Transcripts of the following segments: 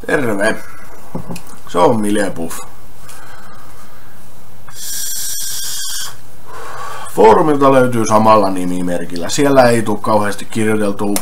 Terve! Se on Milepuff. Foorumilta löytyy samalla nimimerkillä. Siellä ei tule kauheasti kirjoiteltua,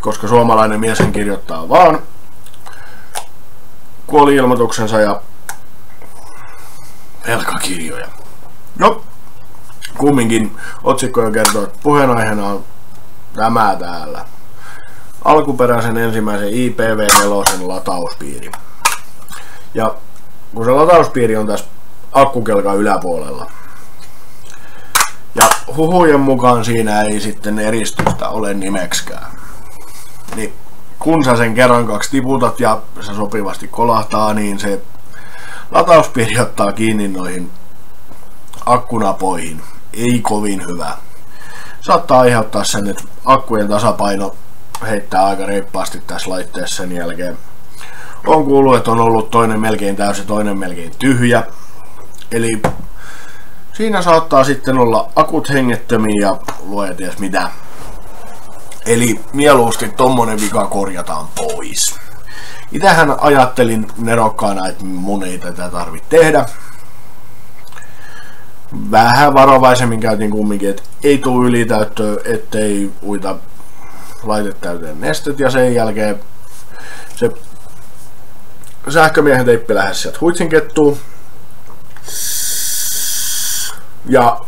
koska suomalainen mieshän kirjoittaa vaan kuoli-ilmoituksensa ja velkakirjoja. No, kumminkin otsikko jo kertoo, että puheenaiheena on tämä täällä. Alkuperäisen ensimmäisen IPv4 latauspiiri. Ja kun se latauspiiri on tässä akkukelkan yläpuolella. Ja huhujen mukaan siinä ei sitten eristystä ole nimeksikään. Niin kun sä sen kerran kaksi tiputat ja se sopivasti kolahtaa, niin se latauspiiri ottaa kiinni noihin akkunapoihin. Ei kovin hyvä. Saattaa aiheuttaa sen, että akkujen tasapaino heittää aika reippaasti tässä laitteessa sen jälkeen. On kuullut, että on ollut toinen melkein täysi ja toinen melkein tyhjä. Eli siinä saattaa sitten olla akut hengettömiä ja luoja ties mitä. Eli mieluusti tommonen vika korjataan pois. Itähän ajattelin nerokkaana, että mun ei tätä tarvitse tehdä. Vähän varovaisemmin käytin kumminkin, että ei tule ylitäyttöä, ettei uita laite täyteen nestet ja sen jälkeen se sähkömiehen teippi lähes sieltä huitsinkettuun. Ja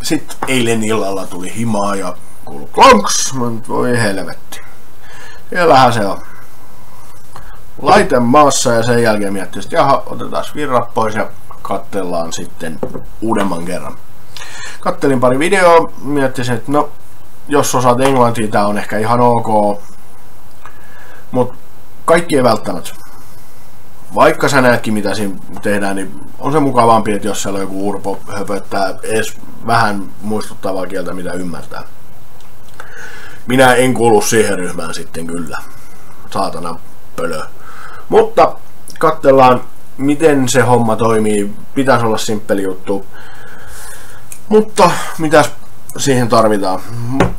sit eilen illalla tuli himaa ja kuului klonks, voi helvetti. Siellähän se on laite maassa ja sen jälkeen miettii, että jaha, otetaan virrat pois ja katsellaan sitten uudemman kerran. Kattelin pari videoa, miettisin, että no, jos osaat englantia, tää on ehkä ihan ok, mut kaikki ei välttämättä. Vaikka sä näetkin mitä siinä tehdään, niin on se mukavampi, että jos siellä joku urpo höpöttää edes vähän muistuttavaa kieltä, mitä ymmärtää. Minä en kuulu siihen ryhmään sitten kyllä. Saatana pölö. Mutta katsellaan, miten se homma toimii. Pitäisi olla simppeli juttu. Mutta mitäs siihen tarvitaan?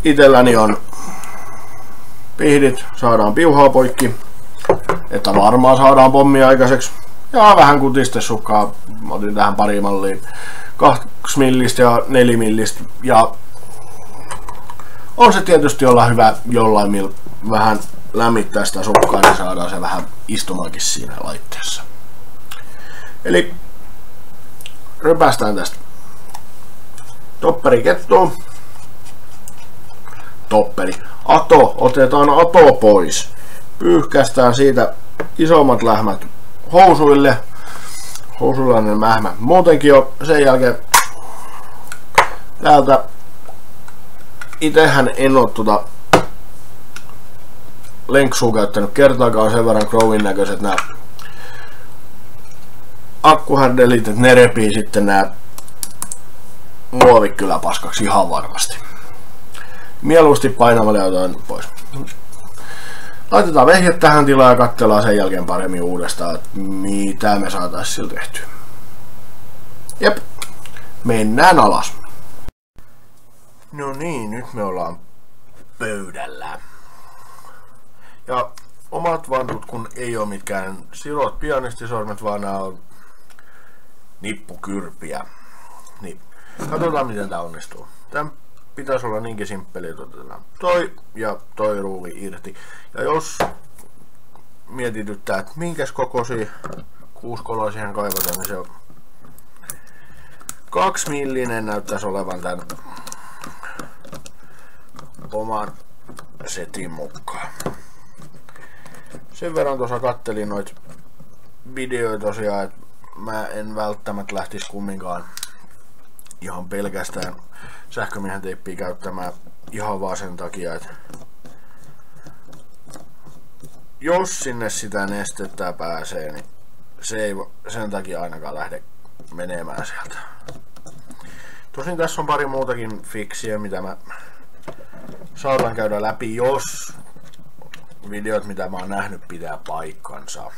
Itelläni on pihdit, saadaan piuhaa poikki, että varmaan saadaan pommia aikaiseksi. Ja vähän kutistesukkaa, otin tähän pari malliin. 2 millistä ja 4 millistä. Ja on se tietysti olla hyvä jollain millä vähän lämmittää sitä sukkaa, niin saadaan se vähän istumaankin siinä laitteessa. Eli rypästään tästä topperi kettuun. Ato, otetaan ato pois. Pyyhkästään siitä isommat lähmät housuille. Housuillainen mähmä muutenkin jo. Sen jälkeen täältä itehän en oo lenksua käyttänyt kertaakaan, sen verran Crowin näköiset nää akkuhärdelit, että ne repii sitten nää muovit kyllä paskaksi ihan varmasti. Mieluusti painamalla jotain pois. Laitetaan vehjet tähän tilaan ja katsellaan sen jälkeen paremmin uudestaan, että mitä me saatais sillä tehtyä. Jep, mennään alas. No niin, nyt me ollaan pöydällä. Ja omat vantut kun ei oo mitkään silot pianistisormet, vaan nää on nippukyrpiä. Niin, katsotaan miten tää onnistuu. Tän pitäisi olla niinkin simppeli, että otetaan toi ja toi ruuvi irti. Ja jos mietityttää, että minkäs kokoisia kuuskoloisia kaivataan, niin se on 2 millinen näyttäisi olevan tän oman setin mukaan. Sen verran tuossa kattelin noita videoita tosiaan, että mä en välttämättä lähtisi kumminkaan ihan pelkästään sähkömiehen teippiä käyttämään ihan vaan sen takia, että jos sinne sitä nestettä pääsee, niin se ei sen takia ainakaan lähde menemään sieltä. Tosin tässä on pari muutakin fiksiä, mitä mä saatan käydä läpi, jos videot mitä mä oon nähnyt pitää paikkansa.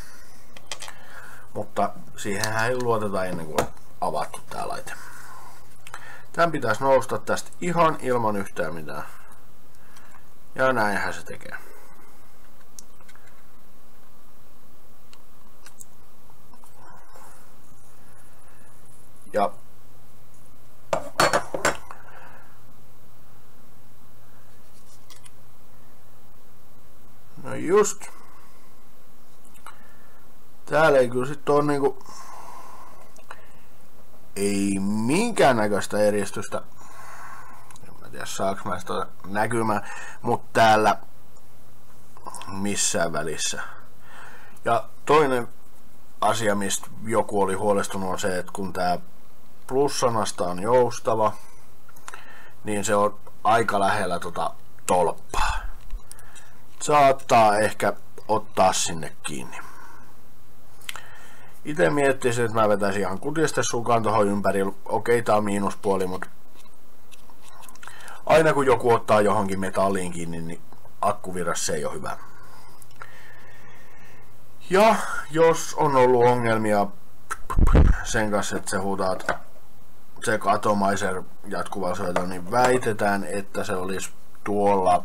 Mutta siihenhän ei luoteta ennen kuin on avattu tää laite. Tän pitäisi nousta tästä ihan ilman yhtään mitään. Ja näinhän se tekee. Ja no just. Täällä ei kyllä sit oo niinku ei minkäännäköistä eristystä. En mä tiedä saaks mä sitä näkymään, mut täällä missään välissä. Ja toinen asia, mistä joku oli huolestunut, on se, että kun tää plussanasta on joustava, niin se on aika lähellä tolppaa. Saattaa ehkä ottaa sinne kiinni. Itse miettisin, että mä vetäisin ihan kutistesukan tohon ympärillä. Okei, tää on miinuspuoli, mutta aina kun joku ottaa johonkin metalliin kiinni, niin akkuvirras se ei ole hyvä. Ja jos on ollut ongelmia sen kanssa, että se huutaa se atomizer jatkuvalla soitolla, niin väitetään, että se olisi tuolla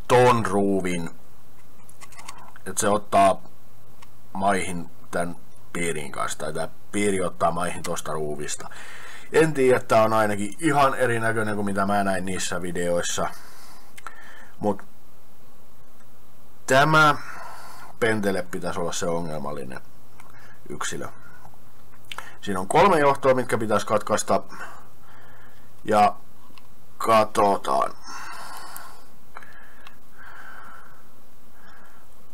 ton ruuvin, että se ottaa maihin tämän piirin kanssa, tai tämä piiri ottaa maihin tosta ruuvista. En tiedä, että tää on ainakin ihan erinäköinen kuin mitä mä näin niissä videoissa, mutta tämä pentele pitäisi olla se ongelmallinen yksilö. Siinä on 3 johtoa, mitkä pitäisi katkaista, ja katsotaan.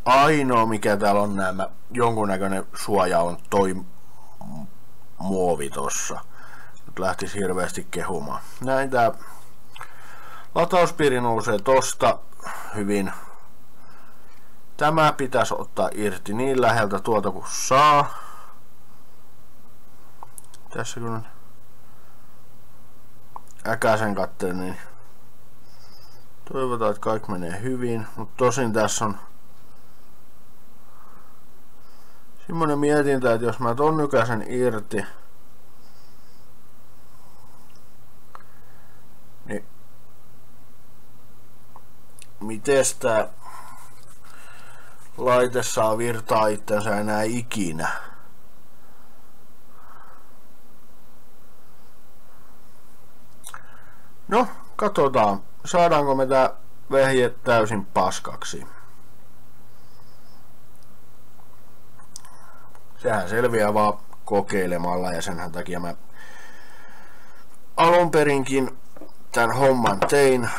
Ainoa mikä täällä on nämä jonkunnäköinen suoja on toi muovi tossa. Nyt lähtisi hirveästi kehumaan. Näin tää latauspiiri nousee tosta hyvin. Tämä pitäisi ottaa irti niin läheltä tuolta kuin saa. Tässä kun äkäsen katselen, niin toivotaan, että kaikki menee hyvin. Mutta tosin tässä on semmoinen mietintä, että jos mä ton nykäsen irti, niin mites tää laite saa virtaa itsensä enää ikinä? No, katsotaan, saadaanko me tää vehje täysin paskaksi. Sehän selviää vaan kokeilemalla, ja senhän takia mä alunperinkin tämän homman tein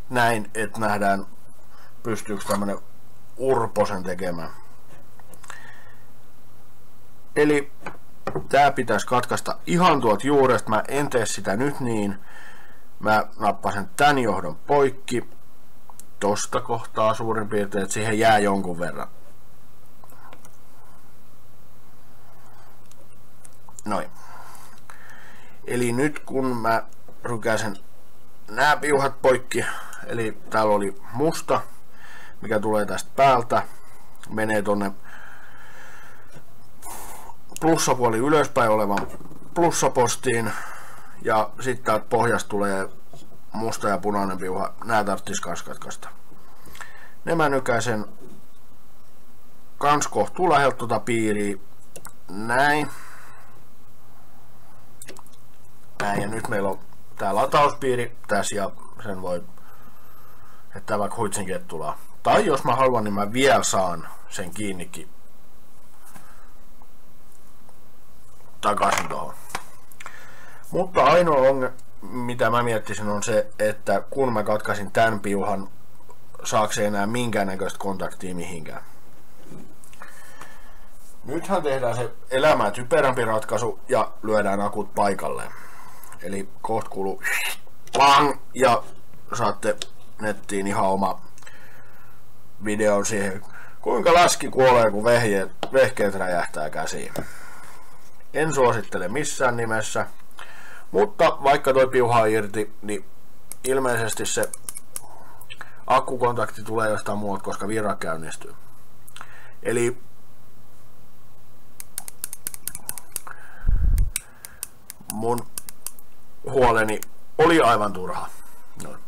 näin, että nähdään pystyykö tämmönen Urpo sen tekemään. Eli tää pitäisi katkaista ihan tuolta juuresta. Mä en tee sitä nyt niin. Mä nappasen tän johdon poikki tosta kohtaa suurin piirtein, että siihen jää jonkun verran. Noin. Eli nyt kun mä rykäsen nämä piuhat poikki, eli täällä oli musta, mikä tulee tästä päältä, menee tonne plussapuoli ylöspäin olevan plussapostiin, ja sitten täältä pohjasta tulee musta ja punainen piuha. Nää tarttis kans katkaista. Ne mä nykäisen kans kohtuu läheltä tuota piiriä. Näin. Näin, ja nyt meillä on tää latauspiiri tässä, ja sen voi heittää vaikka huitsin kettulaa. Tai jos mä haluan, niin mä vielä saan sen kiinnikin takaisin tuohon. Mutta ainoa ongelma, mitä mä miettisin, on se, että kun mä katkaisin tän piuhan, saako se enää minkäännäköistä kontaktia mihinkään. Nythän tehdään se elämää typerämpi ratkaisu ja lyödään akut paikalleen. Eli kohta kuuluu pang, ja saatte nettiin ihan oma videon siihen, kuinka läski kuolee, kun vehkeet räjähtää käsiin. En suosittele missään nimessä, mutta vaikka toi piuha on irti, niin ilmeisesti se akkukontakti tulee jostain muualta, koska virra käynnistyy. Eli mun huoleni oli aivan turha. Noin.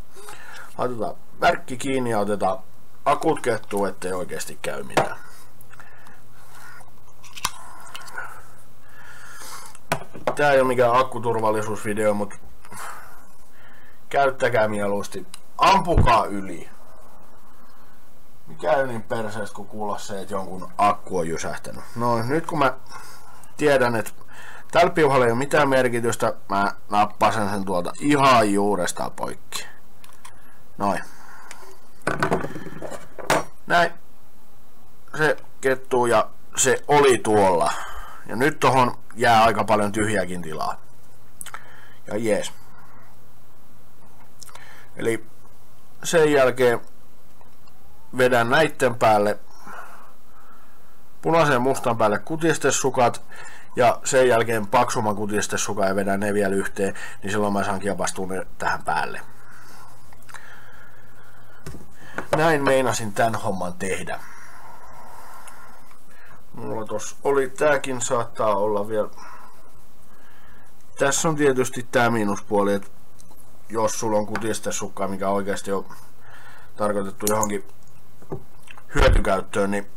Laitetaan värkki kiinni ja otetaan akut kettuun, ettei oikeasti käy mitään. Tää ei ole mikään akkuturvallisuusvideo, mutta käyttäkää mieluusti. Ampukaa yli. Mikä ei niin perseestä kun kuulla se, että jonkun akku on jysähtänyt. No nyt kun mä tiedän, että tällä piuhalla ei ole mitään merkitystä, mä nappasen sen tuolta ihan juurestaan poikki. Noin. Näin. Se kettuu ja se oli tuolla. Ja nyt tohon jää aika paljon tyhjääkin tilaa. Ja jees. Eli sen jälkeen vedän näitten päälle punaisen ja mustan päälle kutistesukat ja sen jälkeen paksumman kutistesukan ja vedän ne vielä yhteen, niin silloin mä saan kiepastua ne tähän päälle. Näin meinasin tän homman tehdä. Mulla tossa oli, tääkin saattaa olla vielä. Tässä on tietysti tää miinuspuoli, että jos sulla on kutistesukka, mikä oikeasti on tarkoitettu johonkin hyötykäyttöön, niin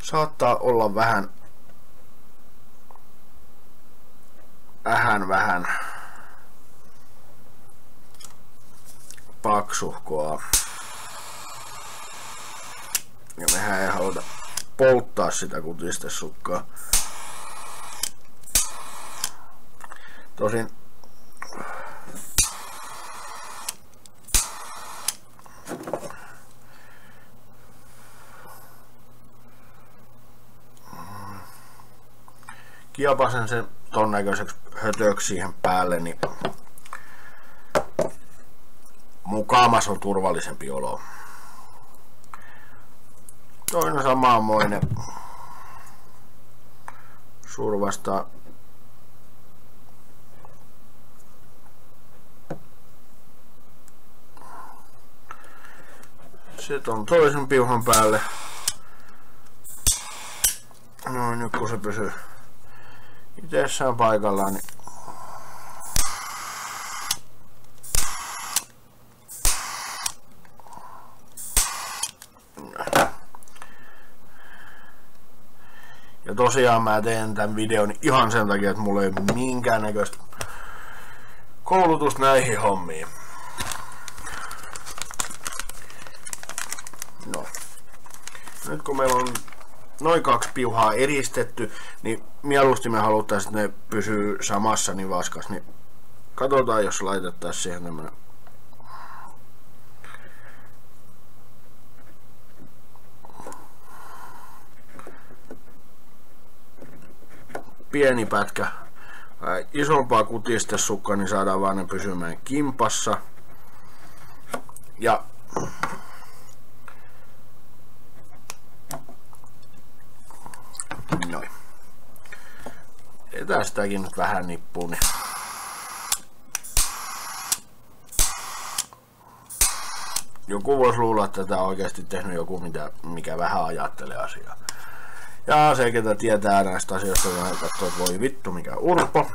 saattaa olla vähän paksuhkoa. Ja mehän ei haluta polttaa sitä kutistesukkaa. Tosin kiepasen sen ton näköiseksi hötöksi siihen päälle, niin mukamas on turvallisempi olo. Toinen samanmoinen survasta se on toisen piuhan päälle. Noin, nyt kun se pysyy itsessään paikallaan, niin ja tosiaan mä teen tämän videon ihan sen takia, että mulla ei ole minkäännäköistä koulutusta näihin hommiin. No. Nyt kun meillä on noin 2 piuhaa eristetty, niin mieluusti me haluttaisiin, että ne pysyy samassa nivaskas, niin katsotaan, jos laitettaisiin siihen tämmönen pieni pätkä isompaa kutistesukkaa, niin saadaan vaan ne pysymään kimpassa. Ja noin. Ja tästäkin nyt vähän nippuu, niin joku voisi luulla, että tätä on oikeasti tehnyt joku, mikä vähän ajattelee asiaa. Ja se, ketä tietää näistä asioista, voi katsoa, että voi vittu, mikä urpo.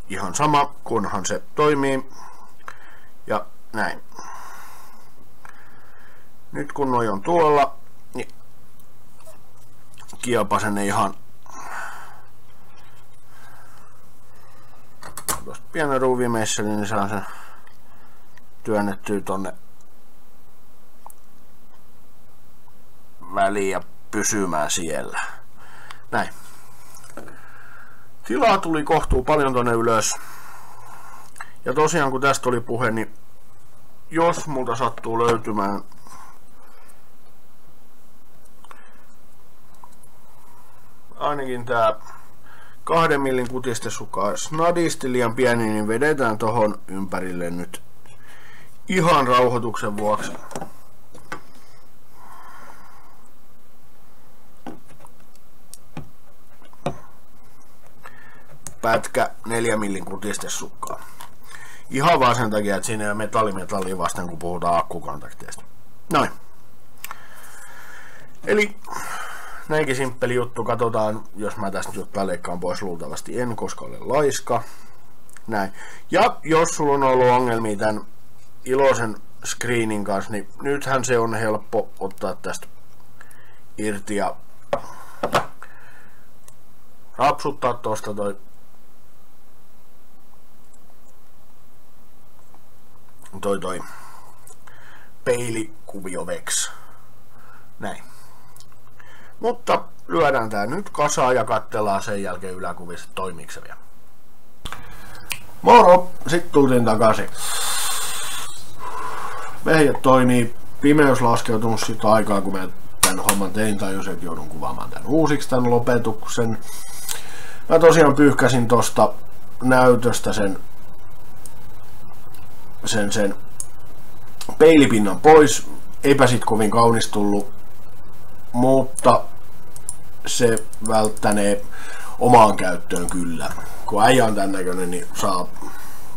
Ihan sama, kunhan se toimii. Ja näin. Nyt kun noi on tuolla, niin kiepasen ne ihan tuosta pienen ruuvimeisseli, niin saan sen työnnettyä tonne väliin ja pysymään siellä. Näin. Tilaa tuli kohtuu paljon tonne ylös. Ja tosiaan kun tästä oli puhe, niin jos multa sattuu löytymään ainakin tää 2 millin kutistesuka snadisti liian pieni, niin vedetään tohon ympärille nyt ihan rauhoituksen vuoksi. Pätkä 4 millin kutistesukkaa. Ihan vaan sen takia, että siinä ei ole metallia vasten, kun puhutaan akkukontakteista. Noin. Eli näinkin simppeli juttu. Katsotaan, jos mä tästä nyt leikkaan pois, luultavasti en, koska olen laiska. Näin. Ja jos sulla on ollut ongelmia tämän iloisen screenin kanssa, niin nythän se on helppo ottaa tästä irti ja rapsuttaa tosta toi toi peilikuvio Vex. Näin. Mutta lyödään tää nyt kasaan ja katsellaan sen jälkeen yläkuvissa, toimiiko se vielä. Moro! Sitten tultiin takaisin. Vehje toimii. Pimeys laskeutunut sitä aikaa, kun mä tän homman tein, tajusin, että joudun kuvaamaan tän uusiksi tän lopetuksen. Mä tosiaan pyyhkäsin tosta näytöstä sen peilipinnan pois. Eipä sit kovin kaunis tullut, mutta se välttänee omaan käyttöön kyllä. Kun äijä on tän näköinen, niin saa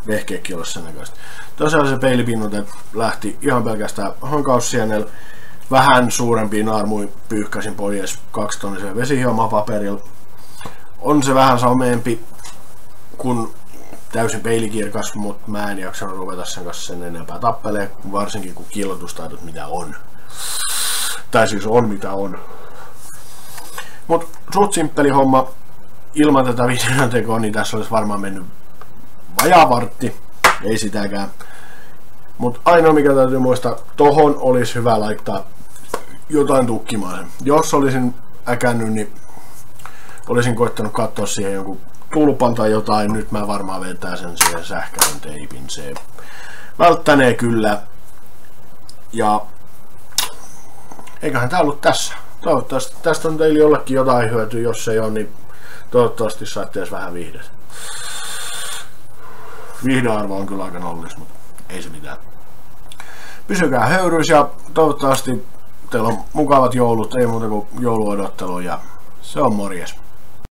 vehkeekin olla sen näköistä. Tosiaan se peilipinnoite lähti ihan pelkästään hankaussienellä. Vähän suurempiin naarmuin pyyhkäsin pois 2-tonnisella vesihiomapaperilla. On se vähän sameempi kuin täysin peilikirkas, mutta mä en jaksanut ruveta sen kanssa sen enempää tappelee, varsinkin kun kiillotustaidot mitä on. Tai siis on mitä on. Mut suht simppeli homma. Ilman tätä videon tekoa, niin tässä olisi varmaan mennyt vajaa vartti. Ei sitäkään. Mut ainoa mikä täytyy muistaa, tohon olisi hyvä laittaa jotain tukkimaan. Jos olisin äkännyt, niin olisin koittanut katsoa siihen jonkun tulpan tai jotain. Nyt mä varmaan vetää sen siihen sähköön teipin. Se välttänee kyllä. Ja eiköhän tää ollut tässä. Toivottavasti tästä on teille jollekin jotain hyötyä. Jos ei ole, niin toivottavasti saitte edes vähän viihdet. Viihdearvo on kyllä aika nollis, mutta ei se mitään. Pysykää höyryys ja toivottavasti teillä on mukavat joulut, ei muuta kuin jouluodottelu ja se on morjes.